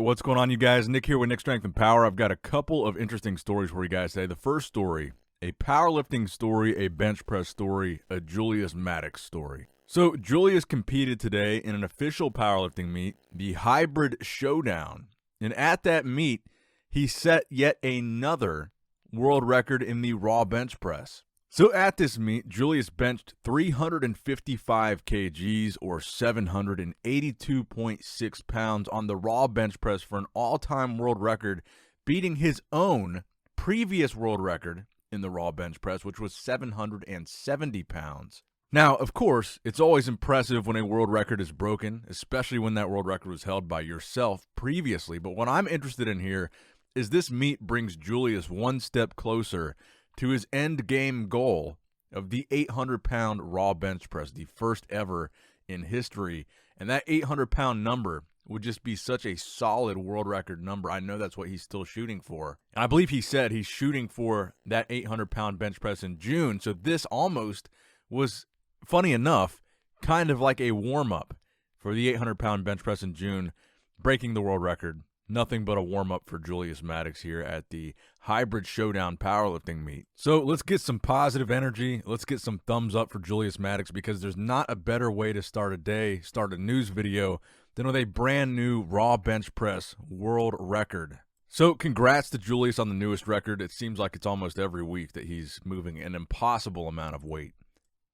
what's going on, you guys? Nick here with Nick Strength and Power. I've got a couple of interesting stories for you guys today. The first story, a powerlifting story, a bench press story, a Julius Maddox story. So Julius competed today in an official powerlifting meet, the Hybrid Showdown. And at that meet, he set yet another world record in the raw bench press. So at this meet, Julius benched 355 kgs or 782.6 pounds on the raw bench press for an all-time world record, beating his own previous world record in the raw bench press, which was 770 pounds. Now, of course, it's always impressive when a world record is broken, especially when that world record was held by yourself previously. But what I'm interested in here is this meet brings Julius one step closer to his end game goal of the 800-pound raw bench press, the first ever in history. And that 800-pound number would just be such a solid world record number. I know that's what he's still shooting for. And I believe he said he's shooting for that 800-pound bench press in June. So this almost was, funny enough, kind of like a warm-up for the 800-pound bench press in June, breaking the world record. Nothing but a warm-up for Julius Maddox here at the Hybrid Showdown powerlifting meet. So let's get some positive energy. Let's get some thumbs up for Julius Maddox, because there's not a better way to start a day, start a news video, than with a brand new raw bench press world record. So congrats to Julius on the newest record. It seems like it's almost every week that he's moving an impossible amount of weight.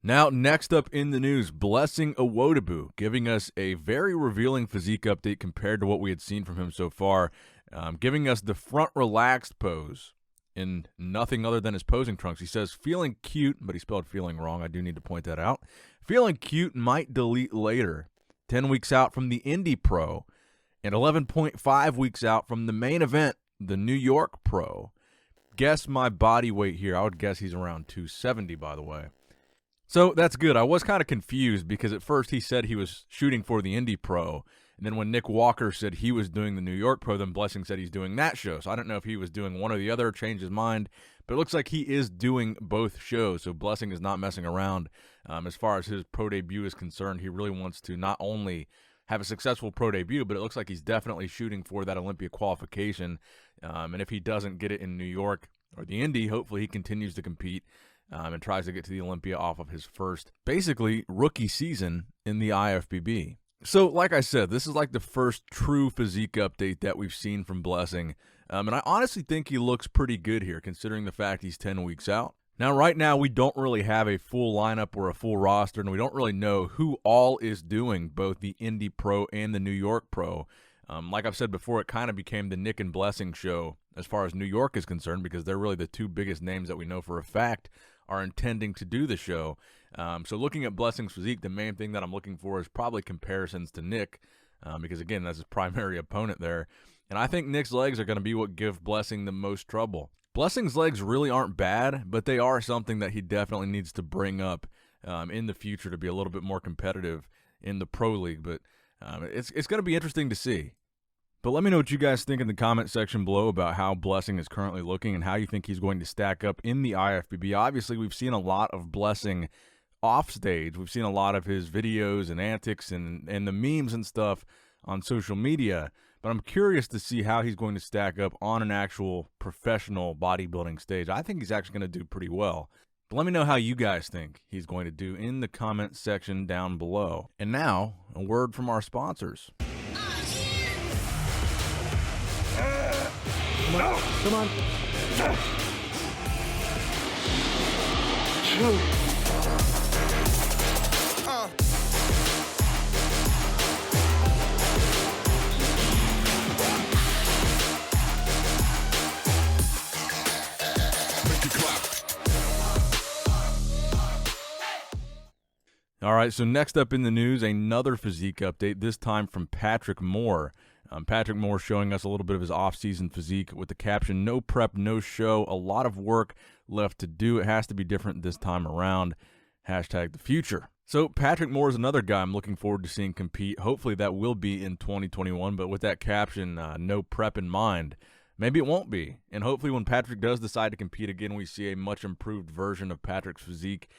Now, next up in the news, Blessing Awodibu, giving us a very revealing physique update compared to what we had seen from him so far, giving us the front relaxed pose in nothing other than his posing trunks. He says, feeling cute, but he spelled feeling wrong. I do need to point that out. Feeling cute, might delete later. 10 weeks out from the Indy Pro and 11.5 weeks out from the main event, the New York Pro. Guess my body weight here. I would guess he's around 270, by the way. So that's good. I was kind of confused because at first he said he was shooting for the Indy Pro, and then when Nick Walker said he was doing the New York Pro, then Blessing said he's doing that show. So I don't know if he was doing one or the other, changed his mind, but it looks like he is doing both shows. So Blessing is not messing around as far as his pro debut is concerned. He really wants to not only have a successful pro debut, but it looks like he's definitely shooting for that Olympia qualification. And if he doesn't get it in New York or the Indy, hopefully he continues to compete and tries to get to the Olympia off of his first, basically, rookie season in the IFBB. So, like I said, this is like the first true physique update that we've seen from Blessing. And I honestly think he looks pretty good here, considering the fact he's 10 weeks out. Now, right now, we don't really have a full lineup or a full roster, and we don't really know who all is doing both the Indy Pro and the New York Pro. Like I've said before, it kind of became the Nick and Blessing show as far as New York is concerned, because they're really the two biggest names that we know for a fact are intending to do the show. So looking at Blessing's physique, the main thing that I'm looking for is probably comparisons to Nick, because, again, that's his primary opponent there. And I think Nick's legs are going to be what give Blessing the most trouble. Blessing's legs really aren't bad, but they are something that he definitely needs to bring up in the future to be a little bit more competitive in the pro league. But it's going to be interesting to see. But let me know what you guys think in the comment section below about how Blessing is currently looking and how you think he's going to stack up in the IFBB. Obviously, we've seen a lot of Blessing off stage. We've seen a lot of his videos and antics and the memes and stuff on social media. But I'm curious to see how he's going to stack up on an actual professional bodybuilding stage. I think he's actually going to do pretty well. But let me know how you guys think he's going to do in the comment section down below. And now, a word from our sponsors. Come on, come on. All right, so next up in the news, another physique update, this time from Patrick Moore. Patrick Moore showing us a little bit of his off-season physique with the caption, "No prep, no show, a lot of work left to do. It has to be different this time around. Hashtag the future." So Patrick Moore is another guy I'm looking forward to seeing compete. Hopefully that will be in 2021, but with that caption, no prep in mind, maybe it won't be. And hopefully when Patrick does decide to compete again, we see a much improved version of Patrick's physique,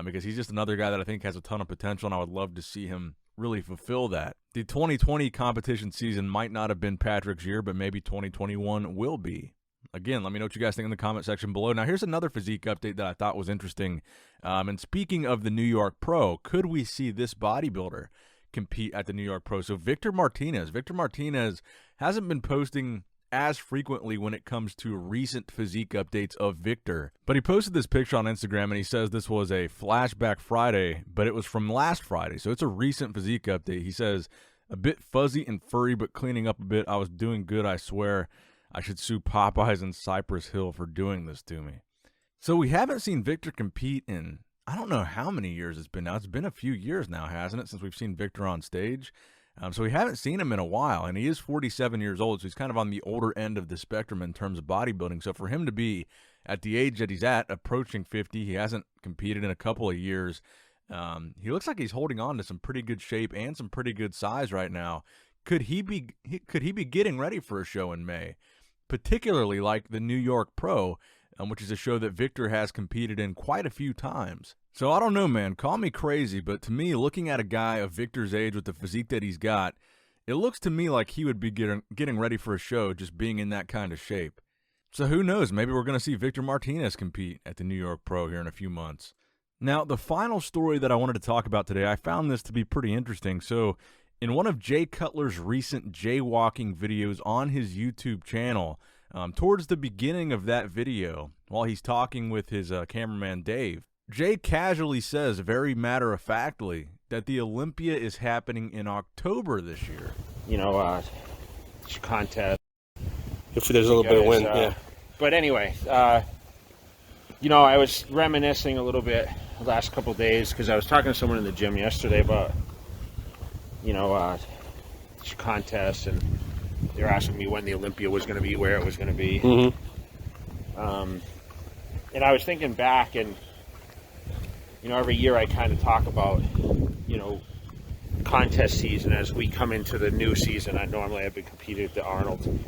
because he's just another guy that I think has a ton of potential, and I would love to see him really fulfill that. The 2020 competition season might not have been Patrick's year, but maybe 2021 will be. Again, let me know what you guys think in the comment section below. Now, here's another physique update that I thought was interesting. And speaking of the New York Pro, could we see this bodybuilder compete at the New York Pro? So Victor Martinez hasn't been posting as frequently when it comes to recent physique updates of Victor. But he posted this picture on Instagram, and he says this was a flashback Friday, but it was from last Friday. So it's a recent physique update. He says, a bit fuzzy and furry, but cleaning up a bit. I was doing good, I swear. I should sue Popeyes and Cypress Hill for doing this to me. So we haven't seen Victor compete in, I don't know how many years it's been now. It's been a few years now, hasn't it, since we've seen Victor on stage? So we haven't seen him in a while, and he is 47 years old, so he's kind of on the older end of the spectrum in terms of bodybuilding. So for him to be at the age that he's at, approaching 50, he hasn't competed in a couple of years. He looks like he's holding on to some pretty good shape and some pretty good size right now. Could he be getting ready for a show in May? Particularly like the New York Pro, which is a show that Victor has competed in quite a few times. So I don't know, man. Call me crazy, but to me, looking at a guy of Victor's age with the physique that he's got, it looks to me like he would be getting ready for a show just being in that kind of shape. So who knows? Maybe we're going to see Victor Martinez compete at the New York Pro here in a few months. Now, the final story that I wanted to talk about today, I found this to be pretty interesting. So in one of Jay Cutler's recent jaywalking videos on his YouTube channel, towards the beginning of that video, while he's talking with his cameraman Dave, Jay casually says, very matter-of-factly, that the Olympia is happening in October this year. You know, contest. If there's a little bit of wind, yeah. But anyway, you know, I was reminiscing a little bit the last couple of days because I was talking to someone in the gym yesterday about, you know, contest, and they were asking me when the Olympia was going to be, where it was going to be. Mm-hmm. And I was thinking back, and, you know, every year I kind of talk about, you know, contest season as we come into the new season. I normally have been competing at the Arnold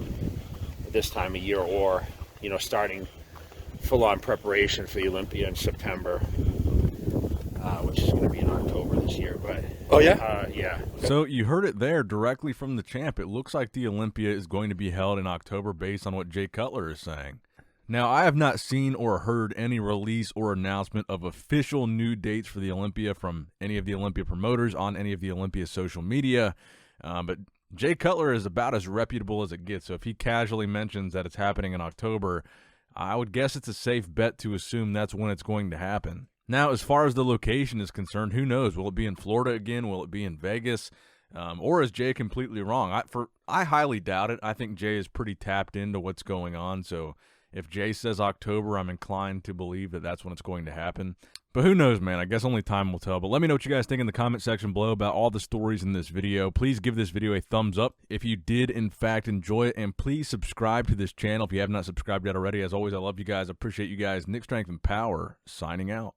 this time of year, or, you know, starting full-on preparation for the Olympia in September, which is going to be in October this year. But oh yeah, yeah. So you heard it there directly from the champ. It looks like the Olympia is going to be held in October based on what Jay Cutler is saying. Now, I have not seen or heard any release or announcement of official new dates for the Olympia from any of the Olympia promoters on any of the Olympia social media, but Jay Cutler is about as reputable as it gets, so if he casually mentions that it's happening in October, I would guess it's a safe bet to assume that's when it's going to happen. Now, as far as the location is concerned, who knows? Will it be in Florida again? Will it be in Vegas? Or is Jay completely wrong? I highly doubt it. I think Jay is pretty tapped into what's going on, so if Jay says October, I'm inclined to believe that that's when it's going to happen. But who knows, man? I guess only time will tell. But let me know what you guys think in the comment section below about all the stories in this video. Please give this video a thumbs up if you did, in fact, enjoy it. And please subscribe to this channel if you have not subscribed yet already. As always, I love you guys. I appreciate you guys. Nick Strength and Power, signing out.